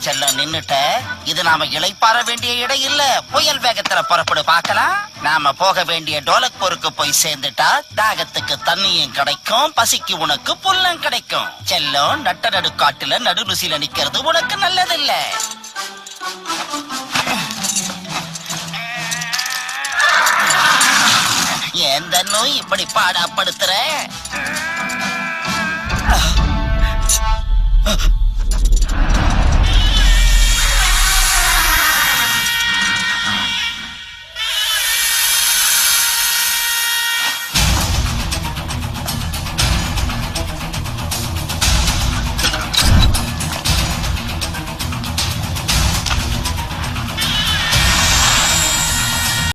செல்லம் நின்னுட்ட. இது நாம இளைப்பாற வேண்டிய இடம் இல்ல. புயல் வேகத்துல புறப்படு பார்க்கலாம். நாம போக வேண்டிய டோலக்பூருக்கு போய் சேர்ந்துட்டா தாகத்துக்கு தண்ணியும் கிடைக்கும், பசிக்கு உனக்கு புல்லும் கிடைக்கும். செல்லம் நட்ட நடுக்காட்டுல நடுருசியில நிக்கிறது உனக்கு நல்லதில்ல. எந்த நோய் இப்படி பாடாப்படுத்துற?